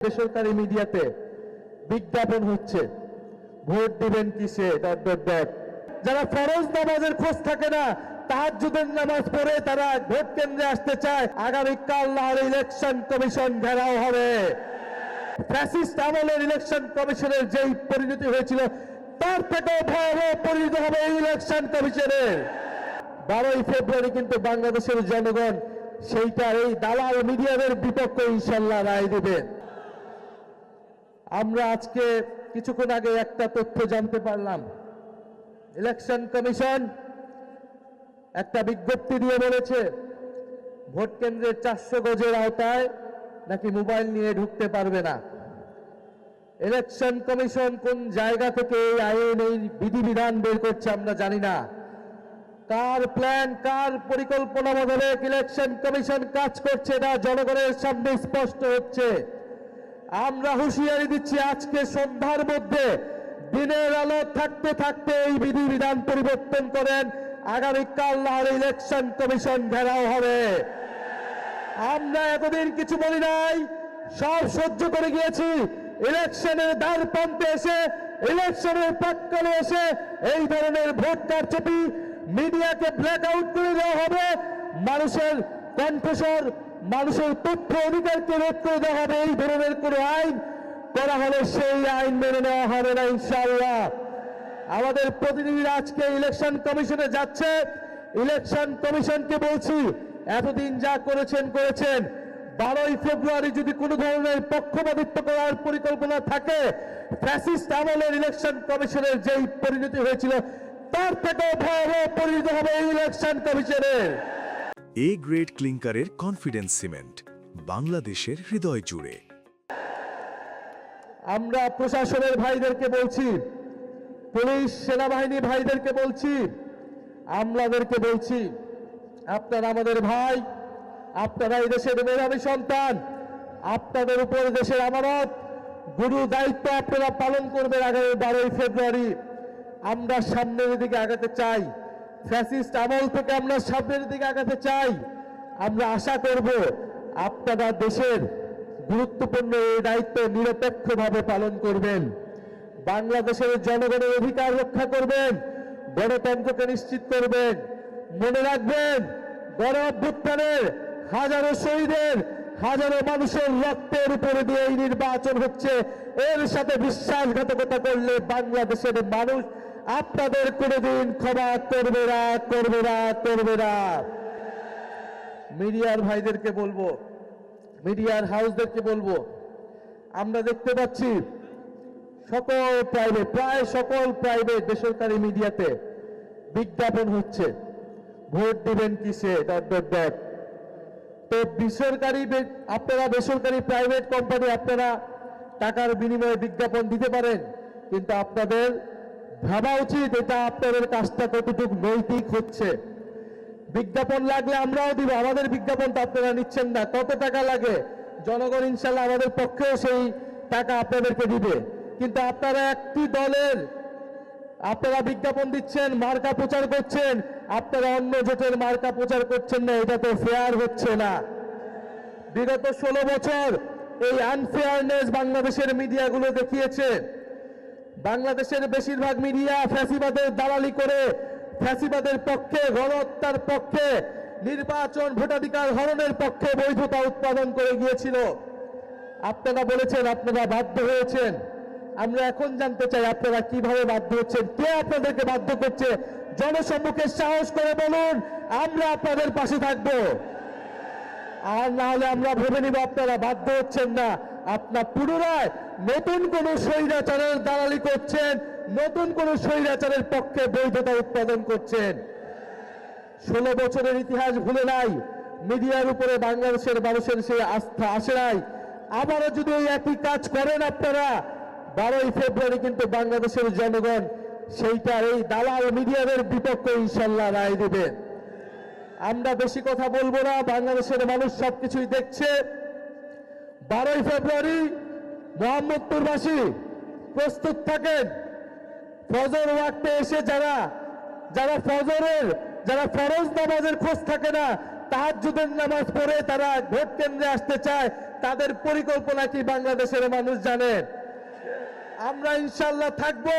বেসরকারি মিডিয়াতে বিজ্ঞাপন হচ্ছে ভোট দিবেন কিসে ... যারা ফরজ নামাজের খোঁজ থাকে না, তাহাজ্জুদের নামাজ পড়ে তারা ভোট কেন্দ্রে আসতে চায়। আগামীকাল ইলেকশন কমিশন ঘেরাও হবে। ফ্যাসিস্ট আমলের ইলেকশন কমিশনের যেই পরিণতি হয়েছিল তার থেকেও ভয়াবহ পরিণতি হবে এই ইলেকশন কমিশনের। 12ই ফেব্রুয়ারি কিন্তু বাংলাদেশের জনগণ সেইটার এই দালাল মিডিয়াদের বিপক্ষে ইনশাল্লাহ রায় দেবে। আমরা আজকে কিছুক্ষণ আগে একটা তথ্য জানতে পারলাম, ইলেকশন কমিশন একটা বিজ্ঞপ্তি দিয়ে বলেছে ভোট কেন্দ্রের 400 গজের আওতায় নাকি মোবাইল নিয়ে ঢুকতে পারবে না। ইলেকশন কমিশন কোন জায়গা থেকে এই আইন, এই বিধিবিধান বের করছে আমরা জানি না। কার প্ল্যান, কার পরিকল্পনা মোতাবেক ইলেকশন কমিশন কাজ করছে না জনগণের সামনে স্পষ্ট হচ্ছে। আমরা হুঁশিয়ারি দিচ্ছি, আজকে সন্ধ্যার মধ্যে দিনের আলো থাকতে থাকতে এই বিধিবিধান পরিবর্তন করেন। আগামীকাল ইলেকশন কমিশন ঘেরাও হবে। আমরা এতদিন কিছু বলি নাই, সব সহ্য করে গিয়েছি। ইলেকশনের দ্বার প্রান্তে এসে, ইলেকশনের প্রাক্কালে এসে এই ধরনের ভোট কারচুপি, মিডিয়াকে ব্ল্যাক আউট করে দেওয়া হবে, মানুষের কণ্ঠস্বর, মানুষের তথ্য অধিকারকে রোধ করে দেওয়া হবে। এই ধরনের কোন আইন করা হলে সেই আইন মেনে নেওয়া হবে না ইনশাআল্লাহ। আমাদের প্রতিনিধিরা আজকে ইলেকশন কমিশনে যাচ্ছে। ইলেকশন কমিশনকে বলছি, এতদিন যা করেছেন 12ই ফেব্রুয়ারি যদি কোনো ধরনের পক্ষপাতিত্ব করার পরিকল্পনা থাকে, ফ্যাসিস্ট আমলের ইলেকশন কমিশনের যেই পরিণতি হয়েছিল তার থেকেও ভয়াবহ পরিণতি হবে এই ইলেকশন কমিশনের। এ গ্রেড ক্লিংকারের কনফিডেন্স সিমেন্ট, বাংলাদেশের হৃদয় জুড়ে। আমরা প্রশাসনের ভাইদেরকে বলছি, পুলিশ সেনাবাহিনী ভাইদেরকে বলছি, আমলাদেরকে বলছি, আপনারা আমাদের ভাই, আপনারা এই দেশের মেধাবী সন্তান, আপনাদের উপর দেশের আমানত, গুরু দায়িত্ব আপনারা পালন করবেন। আগামী 12ই ফেব্রুয়ারি আমরা সামনের দিকে আগাতে চাই, ফ্যাসিস্ট আমল থেকে আমরা সামনের দিকে আগাতে চাই। আমরা আশা করব আপনারা দেশের গুরুত্বপূর্ণ এই দায়িত্ব নিরপেক্ষভাবে পালন করবেন, বাংলাদেশের জনগণের অধিকার রক্ষা করবেন, গণতন্ত্রকে নিশ্চিত করবেন। মনে রাখবেন, গণ অভ্যুত্থানের হাজারো শহীদের, হাজারো মানুষের রক্তের উপরে দিয়ে এই নির্বাচন হচ্ছে। এর সাথে বিশ্বাসঘাতকতা করলে বাংলাদেশের মানুষ আপনাদের কোনোদিন ক্ষমা করবে না, করবে না, করবে না। মিডিয়ার ভাইদেরকে বলবো, মিডিয়ার হাউসদেরকে বলবো, আমরা দেখতে পাচ্ছি প্রায় সকল প্রাইভেট বেসরকারি মিডিয়াতে বিজ্ঞাপন হচ্ছে ভোট দিবেন কিসে ... তো আপনারা বেসরকারি প্রাইভেট কোম্পানি, আপনারা টাকার বিনিময়ে বিজ্ঞাপন দিতে পারেন, কিন্তু আপনাদের ভাবা উচিত এটা আপনাদের কাজটা কতটুকু নৈতিক হচ্ছে। বিজ্ঞাপন লাগলে আমরাও দিব, আমাদের বিজ্ঞাপন তো আপনারা নিচ্ছেন না। কত টাকা লাগে জনগণ ইনশাল্লাহ আমাদের পক্ষেও সেই টাকা আপনাদেরকে দিবে। কিন্তু আপনারা একটি দলের আপনারা বিজ্ঞাপন দিচ্ছেন, মার্কা প্রচার করছেন, আপনারা অন্য জোটের মার্কা প্রচার করছেন না। এটা তো ফেয়ার হচ্ছে না। বিগত 16 বছর এই আনফেয়ারনেস বাংলাদেশের মিডিয়াগুলো দেখিয়েছে। বাংলাদেশের বেশিরভাগ মিডিয়া ফ্যাসিবাদের দালালি করে, ফ্যাসিবাদের পক্ষে, গণহত্যার পক্ষে, নির্বাচন ভোটাধিকার হরণের পক্ষে বৈধতা উৎপাদন করে গিয়েছিল। আপনারা বলেছেন আপনারা বাধ্য হয়েছেন। আমরা এখন জানতে চাই আপনারা কিভাবে বাধ্য হচ্ছেন, কে আপনাদেরকে বাধ্য করছে? জনসম্মুখে সাহস করে বলুন, আমরা আপনাদের পাশে থাকব। আর না হলে আমরা ভেবে নিব আপনারা বাধ্য হচ্ছেন না, আপনার পুনরায় নতুন কোন স্বৈরাচারের দালালি করছেন, নতুন কোন স্বৈরাচারের পক্ষে বৈধতা উৎপাদন করছেন। 16 বছরের ইতিহাস ভুলে নাই, মিডিয়ার উপরে বাংলাদেশের মানুষের সেই আস্থা আসে নাই। আবারও যদি ওই একই কাজ করেন আপনারা, 12ই ফেব্রুয়ারি কিন্তু বাংলাদেশের জনগণ সেইটার এই দালাল মিডিয়াদের বিপক্ষে ইনশাল্লাহ রায় দেবে। আমরা বেশি কথা বলবো না, বাংলাদেশের মানুষ সবকিছুই দেখছে। 12ই ফেব্রুয়ারি মোহাম্মদপুরবাসী প্রস্তুত থাকেন। ফজর ওয়াক্তে এসে যারা ফরজ নামাজের খোঁজ থাকে না, তাহাজ্জুদের নামাজ পড়ে তারা ভোট কেন্দ্রে আসতে চায়, তাদের পরিকল্পনা কি বাংলাদেশের মানুষ জানেন। আমরা ইনশাল্লাহ থাকবো,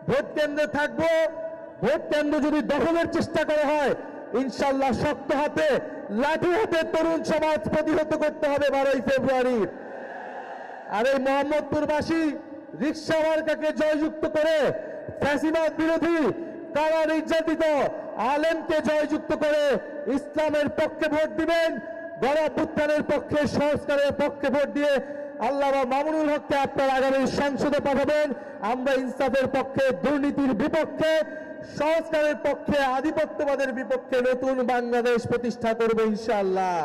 ভোট কেন্দ্রে থাকবো। ভোট কেন্দ্র যদি দখলের চেষ্টা করা হয়, ইনশাল্লাহ শক্ত হাতে লাঠি হাতে তরুণ সমাজ প্রতিহত করতে হবে 12ই ফেব্রুয়ারি। আর এই মোহাম্মদপুরবাসী রিক্সা মার্কাকে জয়যুক্ত করে ফ্যাসিবাদ বিরোধী কারা নির্যাতিত আলেমকে জয়যুক্ত করে ইসলামের পক্ষে ভোট দিবেন। গণঅভ্যুত্থানের পক্ষে, সংস্কারের পক্ষে ভোট দিয়ে আল্লামা মামুনুল হককে আপনার আগামী সংসদে পাঠাবেন। আমরা ইনসাফের পক্ষে, দুর্নীতির বিপক্ষে, সংস্কারের পক্ষে, আধিপত্যবাদের বিপক্ষে নতুন বাংলাদেশ প্রতিষ্ঠা করব ইনশাআল্লাহ।